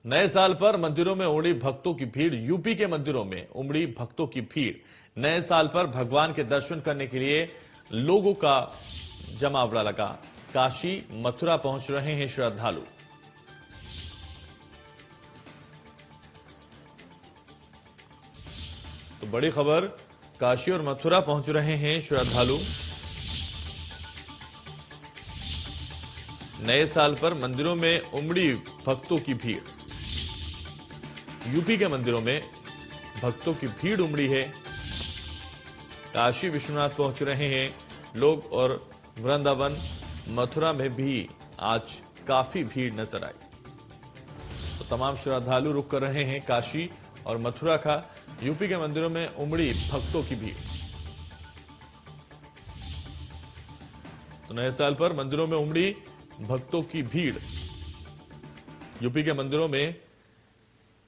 नए साल पर मंदिरों में उमड़ी भक्तों की भीड़। यूपी के मंदिरों में उमड़ी भक्तों की भीड़। नए साल पर भगवान के दर्शन करने के लिए लोगों का जमावड़ा लगा। काशी मथुरा पहुंच रहे हैं श्रद्धालु। तो बड़ी खबर, काशी और मथुरा पहुंच रहे हैं श्रद्धालु। नए साल पर मंदिरों में उमड़ी भक्तों की भीड़। यूपी के मंदिरों में भक्तों की भीड़ उमड़ी है। काशी विश्वनाथ पहुंच रहे हैं लोग और वृंदावन मथुरा में भी आज काफी भीड़ नजर आई। तो तमाम श्रद्धालु रुक कर रहे हैं काशी और मथुरा का। यूपी के मंदिरों में उमड़ी भक्तों की भीड़। तो नए साल पर मंदिरों में उमड़ी भक्तों की भीड़। यूपी के मंदिरों में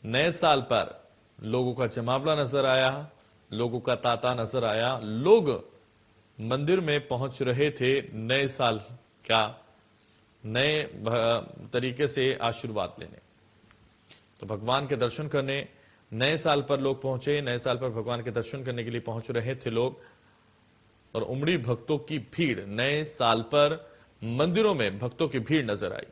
नए साल पर लोगों का जमावड़ा नजर आया, लोगों का तांता नजर आया। लोग मंदिर में पहुंच रहे थे नए साल का नए तरीके से आशीर्वाद लेने। तो भगवान के दर्शन करने नए साल पर लोग पहुंचे। नए साल पर भगवान के दर्शन करने के लिए पहुंच रहे थे लोग और उमड़ी भक्तों की भीड़। नए साल पर मंदिरों में भक्तों की भीड़ नजर आई।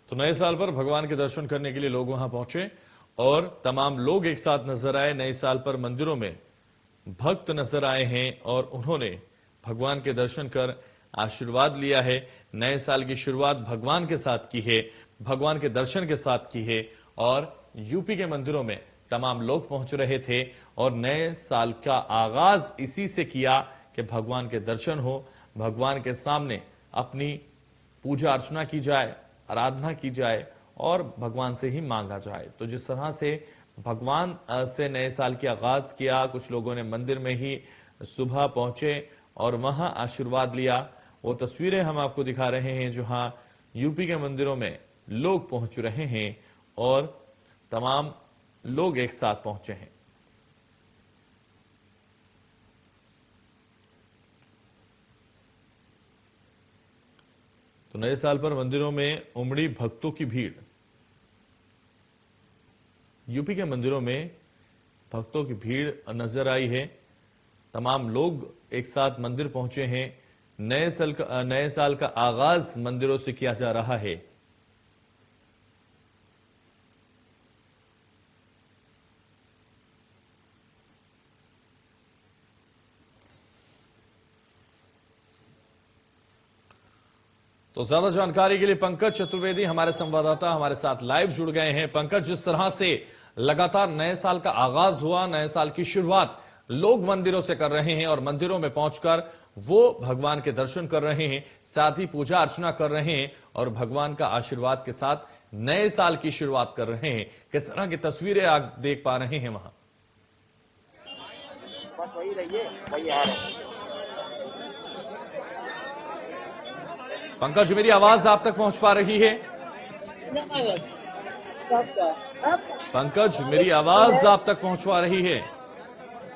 तो नए साल पर भगवान के दर्शन करने के लिए लोग वहां पहुंचे और तमाम लोग एक साथ नजर आए। नए साल पर मंदिरों में भक्त नजर आए हैं और उन्होंने भगवान के दर्शन कर आशीर्वाद लिया है। नए साल की शुरुआत भगवान के साथ की है, भगवान के दर्शन के साथ की है। और यूपी के मंदिरों में तमाम लोग पहुंच रहे थे और नए साल का आगाज इसी से किया कि भगवान के दर्शन हो, भगवान के सामने अपनी पूजा अर्चना की जाए, आराधना की जाए और भगवान से ही मांगा जाए। तो जिस तरह से भगवान से नए साल की आगाज किया, कुछ लोगों ने मंदिर में ही सुबह पहुंचे और वहां आशीर्वाद लिया। वो तस्वीरें हम आपको दिखा रहे हैं जहां यूपी के मंदिरों में लोग पहुंच रहे हैं और तमाम लोग एक साथ पहुंचे हैं। तो नए साल पर मंदिरों में उमड़ी भक्तों की भीड़। यूपी के मंदिरों में भक्तों की भीड़ नजर आई है। तमाम लोग एक साथ मंदिर पहुंचे हैं। नए साल का आगाज मंदिरों से किया जा रहा है। तो ज्यादा जानकारी के लिए पंकज चतुर्वेदी हमारे संवाददाता हमारे साथ लाइव जुड़ गए हैं। पंकज, जिस तरह से लगातार नए साल का आगाज हुआ, नए साल की शुरुआत लोग मंदिरों से कर रहे हैं और मंदिरों में पहुंचकर वो भगवान के दर्शन कर रहे हैं, साथ ही पूजा अर्चना कर रहे हैं और भगवान का आशीर्वाद के साथ नए साल की शुरुआत कर रहे हैं। किस तरह की तस्वीरें आप देख पा रहे हैं वहां? बस वही रहिए, वही आ रहे हैं। पंकज, मेरी आवाज आप तक पहुंच पा रही है? पंकज, मेरी आवाज आप तक पहुंच पा रही है?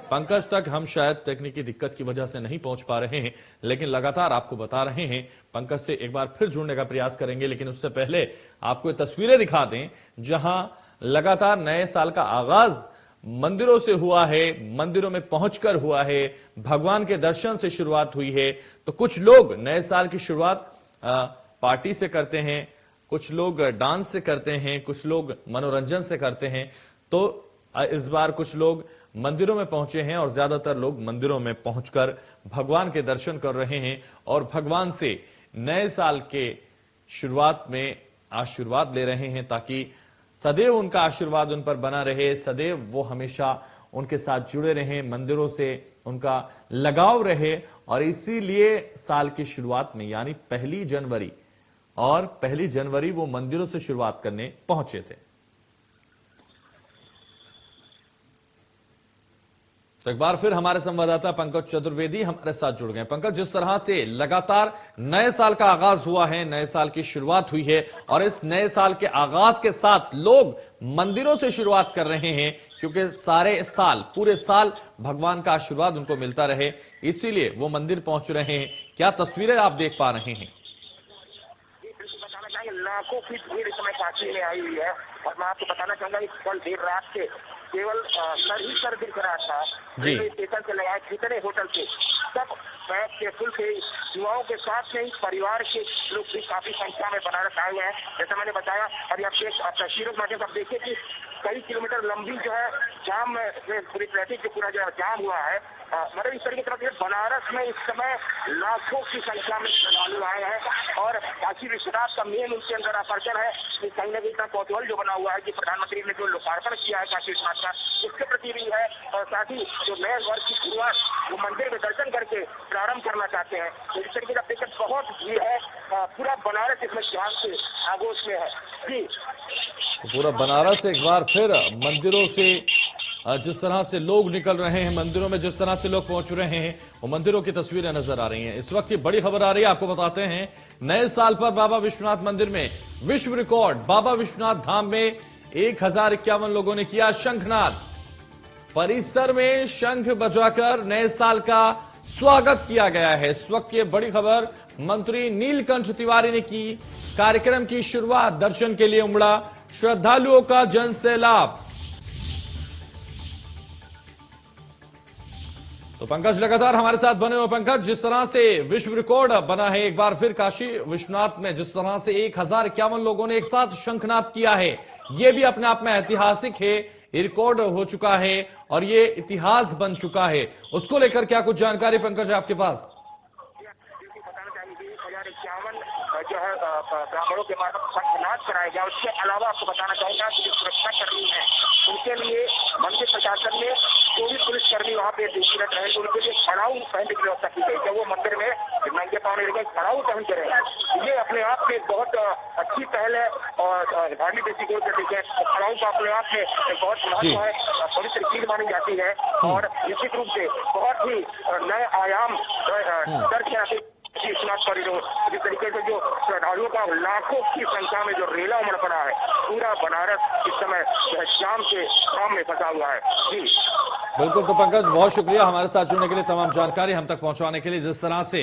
पंकज तक हम शायद तकनीकी दिक्कत की वजह से नहीं पहुंच पा रहे हैं, लेकिन लगातार आपको बता रहे हैं। पंकज से एक बार फिर जुड़ने का प्रयास करेंगे, लेकिन उससे पहले आपको तस्वीरें दिखा दें जहां लगातार नए साल का आगाज मंदिरों से हुआ है, मंदिरों में पहुंचकर हुआ है, भगवान के दर्शन से शुरुआत हुई है। तो कुछ लोग नए साल की शुरुआत पार्टी से करते हैं, कुछ लोग डांस से करते हैं, कुछ लोग मनोरंजन से करते हैं। तो इस बार कुछ लोग मंदिरों में पहुंचे हैं और ज्यादातर लोग मंदिरों में पहुंचकर भगवान के दर्शन कर रहे हैं और भगवान से नए साल के शुरुआत में आशीर्वाद ले रहे हैं, ताकि सदैव उनका आशीर्वाद उन पर बना रहे, सदैव वो हमेशा उनके साथ जुड़े रहें, मंदिरों से उनका लगाव रहे। और इसीलिए साल की शुरुआत में यानी 1 जनवरी वो मंदिरों से शुरुआत करने पहुंचे थे। तो एक बार फिर हमारे संवाददाता पंकज चतुर्वेदी हमारे साथ जुड़ गए। पंकज, जिस तरह से लगातार नए साल का आगाज हुआ है, नए साल की शुरुआत हुई है और इस नए साल के आगाज के साथ लोग मंदिरों से शुरुआत कर रहे हैं, क्योंकि सारे साल, पूरे साल भगवान का आशीर्वाद उनको मिलता रहे, इसीलिए वो मंदिर पहुंच रहे हैं। क्या तस्वीरें आप देख पा रहे हैं? बताना चाहेंगे लाखों की भीड़ इस समय काशी में आई हुई है और मैं आपको बताना चाहूंगा इस कल देर रात से केवल सर ही सर दिख रहा था। जी। रेलवे स्टेशन से लगाए कितने होटल से सब बैग के फुल थे, युवाओं के साथ में परिवार के लोग भी काफी संख्या में बनारस आए हुए हैं, जैसा मैंने बताया। और आप तस्वीरों के माध्यम से आप देखिए कि कई किलोमीटर लंबी जो है जाम में पूरी ट्रैफिक जो पूरा जो है जाम हुआ है। मतलब इस तरीके से बनारस में इस समय लाखों की संख्या में श्रद्धालु आए हैं और काशी विश्वनाथ का मेन उनके अंदर आकर्षण है कि कहीं ना कहीं इतना कौतूहल जो बना हुआ है कि प्रधानमंत्री ने जो लोकार्पण किया है काशी विश्वनाथ का, उसके प्रति भी है। और साथ ही जो नए वर्ष की शुरुआत वो मंदिर में दर्शन करके प्रारंभ करना चाहते हैं। तो इस तरीके से देखकर बहुत भीड़ है, पूरा बनारस इसमें ध्यान से आगोश में है। जी, तो पूरा बनारस एक बार फिर मंदिरों से जिस तरह से लोग निकल रहे हैं, मंदिरों में जिस तरह से लोग पहुंच रहे हैं, वो मंदिरों की तस्वीरें नजर आ रही हैं। इस वक्त ये बड़ी खबर आ रही है, आपको बताते हैं। नए साल पर बाबा विश्वनाथ मंदिर में विश्व रिकॉर्ड, बाबा विश्वनाथ धाम में 1051 लोगों ने किया शंखनाद। परिसर में शंख बजाकर नए साल का स्वागत किया गया है। इस वक्त ये बड़ी खबर मंत्री नीलकंठ तिवारी ने की। कार्यक्रम की शुरुआत, दर्शन के लिए उमड़ा श्रद्धालुओं का जन सैलाब। तो पंकज लगातार हमारे साथ बने हुए। पंकज, जिस तरह से विश्व रिकॉर्ड बना है एक बार फिर काशी विश्वनाथ में, जिस तरह से 1051 लोगों ने एक साथ शंखनाद किया है, यह भी अपने आप में ऐतिहासिक है, रिकॉर्ड हो चुका है और ये इतिहास बन चुका है। उसको लेकर क्या कुछ जानकारी पंकज आपके पास? बताना चाहिए कि 1051 जो है ब्राह्मणों के माध्यम शंखनाद कराया गया। उसके अलावा आपको बताना चाहूंगा कि जो सुरक्षा कर्मी है उनके लिए मंदिर प्रशासन ने जो भी पुलिसकर्मी वहाँ पे ड्यूटीरत रहे तो उनके लिए खड़ाऊ पहनने की व्यवस्था की गई। जब वो मंदिर में नंगे पाँव नहीं रहे, खड़ाऊ पहन के रहे। ये अपने आप में बहुत अच्छी पहल है और धार्मिक दृष्टिकोण से देखें तो खड़ाऊ का अपने आप में एक बहुत महत्व है, पवित्र चीज मानी जाती है और निश्चित रूप से बहुत ही नए आयाम दर्ज विश्वनाथ कॉरिडोर। जिस तरीके से जो श्रद्धालुओं का लाखों की संख्या में जो रेला उमड़ पड़ा है, पूरा बनारस इस समय शाम से शाम में फंसा हुआ है। जी बिल्कुल। तो पंकज, बहुत शुक्रिया हमारे साथ जुड़ने के लिए, तमाम जानकारी हम तक पहुंचाने के लिए। जिस तरह से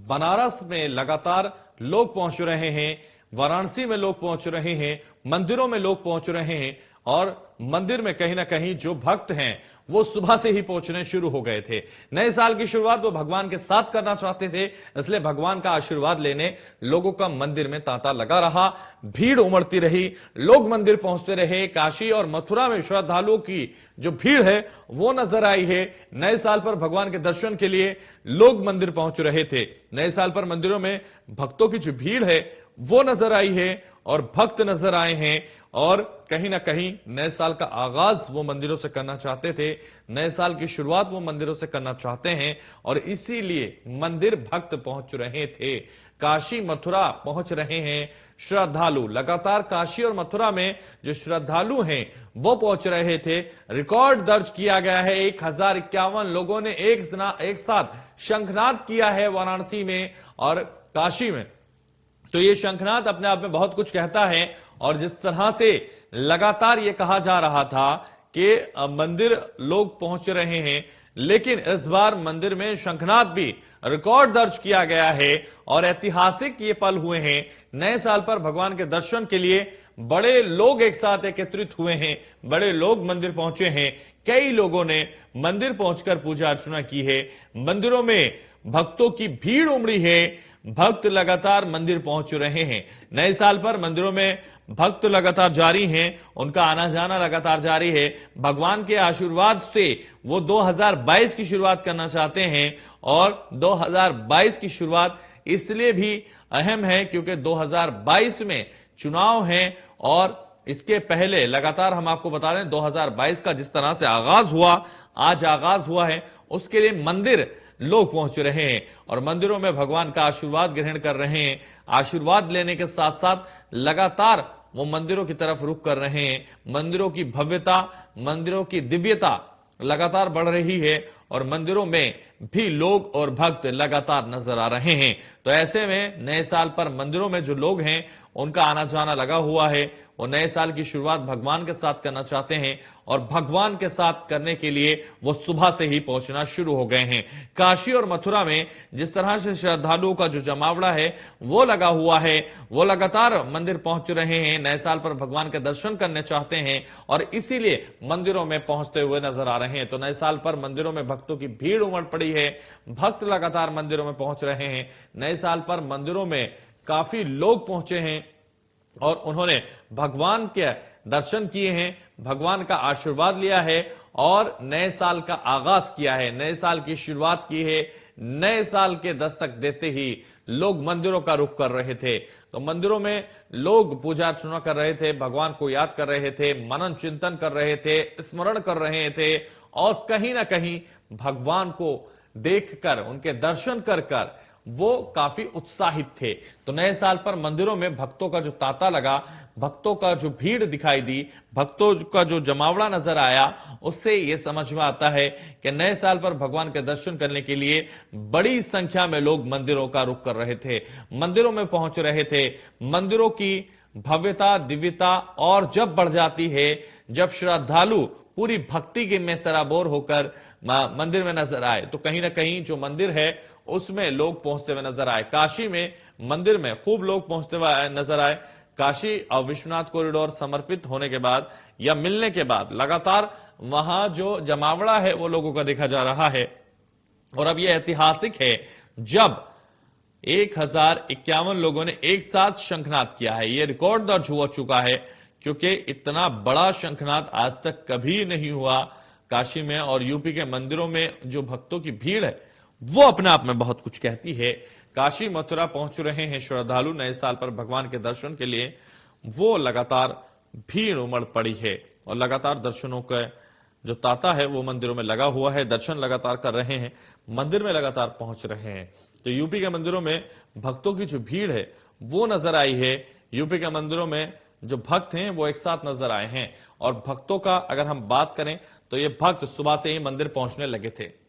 बनारस में लगातार लोग पहुंच रहे हैं, वाराणसी में लोग पहुंच रहे हैं, मंदिरों में लोग पहुंच रहे हैं और मंदिर में कहीं ना कहीं जो भक्त हैं वो सुबह से ही पहुंचने शुरू हो गए थे। नए साल की शुरुआत वो भगवान के साथ करना चाहते थे, इसलिए भगवान का आशीर्वाद लेने लोगों का मंदिर में तांता लगा रहा, भीड़ उमड़ती रही, लोग मंदिर पहुंचते रहे। काशी और मथुरा में श्रद्धालुओं की जो भीड़ है वो नजर आई है। नए साल पर भगवान के दर्शन के लिए लोग मंदिर पहुंच रहे थे। नए साल पर मंदिरों में भक्तों की जो भीड़ है वो नजर आई है और भक्त नजर आए हैं और कहीं ना कहीं नए साल का आगाज वो मंदिरों से करना चाहते थे, नए साल की शुरुआत वो मंदिरों से करना चाहते हैं और इसीलिए मंदिर भक्त पहुंच रहे थे। काशी मथुरा पहुंच रहे हैं श्रद्धालु। लगातार काशी और मथुरा में जो श्रद्धालु हैं वो पहुंच रहे थे। रिकॉर्ड दर्ज किया गया है, 1051 लोगों ने एक साथ शंखनाद किया है वाराणसी में और काशी में। तो ये शंखनाद अपने आप में बहुत कुछ कहता है और जिस तरह से लगातार ये कहा जा रहा था कि मंदिर लोग पहुंच रहे हैं, लेकिन इस बार मंदिर में शंखनाद भी रिकॉर्ड दर्ज किया गया है और ऐतिहासिक ये पल हुए हैं। नए साल पर भगवान के दर्शन के लिए बड़े लोग एक साथ एकत्रित हुए हैं, बड़े लोग मंदिर पहुंचे हैं। कई लोगों ने मंदिर पहुंचकर पूजा अर्चना की है। मंदिरों में भक्तों की भीड़ उमड़ी है, भक्त लगातार मंदिर पहुंच रहे हैं। नए साल पर मंदिरों में भक्त लगातार जारी हैं, उनका आना जाना लगातार जारी है। भगवान के आशीर्वाद से वो 2022 की शुरुआत करना चाहते हैं और 2022 की शुरुआत इसलिए भी अहम है क्योंकि 2022 में चुनाव हैं और इसके पहले लगातार हम आपको बता दें 2022 का जिस तरह से आगाज हुआ, आज आगाज हुआ है, उसके लिए मंदिर लोग पहुंच रहे हैं और मंदिरों में भगवान का आशीर्वाद ग्रहण कर रहे हैं। आशीर्वाद लेने के साथ साथ लगातार वो मंदिरों की तरफ रुख कर रहे हैं। मंदिरों की भव्यता, मंदिरों की दिव्यता लगातार बढ़ रही है और मंदिरों में भी लोग और भक्त लगातार नजर आ रहे हैं। तो ऐसे में नए साल पर मंदिरों में जो लोग हैं उनका आना जाना लगा हुआ है। वो नए साल की शुरुआत भगवान के साथ करना चाहते हैं और भगवान के साथ करने के लिए वो सुबह से ही पहुंचना शुरू हो गए हैं। काशी और मथुरा में जिस तरह से श्रद्धालुओं का जो जमावड़ा है वो लगा हुआ है, वो लगातार मंदिर पहुंच रहे हैं, नए साल पर भगवान के दर्शन करने चाहते हैं और इसीलिए मंदिरों में पहुंचते हुए नजर आ रहे हैं। तो नए साल पर मंदिरों में भक्तों की भीड़ उमड़ पड़ी है, भक्त लगातार मंदिरों में पहुंच रहे हैं। नए साल पर मंदिरों में काफी लोग पहुंचे हैं और उन्होंने भगवान के दर्शन किए हैं, भगवान का आशीर्वाद लिया है और नए साल का आगाज किया है, नए साल की शुरुआत की है। नए साल के दस्तक देते ही लोग मंदिरों का रुख कर रहे थे। तो मंदिरों में लोग पूजा अर्चना कर रहे थे, भगवान को याद कर रहे थे, मनन चिंतन कर रहे थे, स्मरण कर रहे थे और कहीं ना कहीं भगवान को देखकर, उनके दर्शन कर कर वो काफी उत्साहित थे। तो नए साल पर मंदिरों में भक्तों का जो तांता लगा, भक्तों का जो भीड़ दिखाई दी, भक्तों का जो जमावड़ा नजर आया, उससे ये समझ में आता है कि नए साल पर भगवान के दर्शन करने के लिए बड़ी संख्या में लोग मंदिरों का रुख कर रहे थे, मंदिरों में पहुंच रहे थे। मंदिरों की भव्यता, दिव्यता और जब बढ़ जाती है, जब श्रद्धालु पूरी भक्ति के में सराबोर होकर मंदिर में नजर आए, तो कहीं ना कहीं जो मंदिर है उसमें लोग पहुंचते हुए नजर आए। काशी में मंदिर में खूब लोग पहुंचते हुए नजर आए। काशी और विश्वनाथ कॉरिडोर समर्पित होने के बाद या मिलने के बाद लगातार वहां जो जमावड़ा है वो लोगों का देखा जा रहा है। और अब यह ऐतिहासिक है जब 1051 लोगों ने एक साथ शंखनाद किया है। यह रिकॉर्ड दर्ज हो चुका है क्योंकि इतना बड़ा शंखनाद आज तक कभी नहीं हुआ काशी में। और यूपी के मंदिरों में जो भक्तों की भीड़ है वो अपने आप में बहुत कुछ कहती है। काशी मथुरा पहुंच रहे हैं श्रद्धालु नए साल पर भगवान के दर्शन के लिए, वो लगातार भीड़ उमड़ पड़ी है और लगातार दर्शनों का जो तांता है वो मंदिरों में लगा हुआ है, दर्शन लगातार कर रहे हैं, मंदिर में लगातार पहुंच रहे हैं। तो यूपी के मंदिरों में भक्तों की जो भीड़ है वो नजर आई है। यूपी के मंदिरों में जो भक्त हैं वो एक साथ नजर आए हैं और भक्तों का अगर हम बात करें तो ये भक्त सुबह से ही मंदिर पहुंचने लगे थे।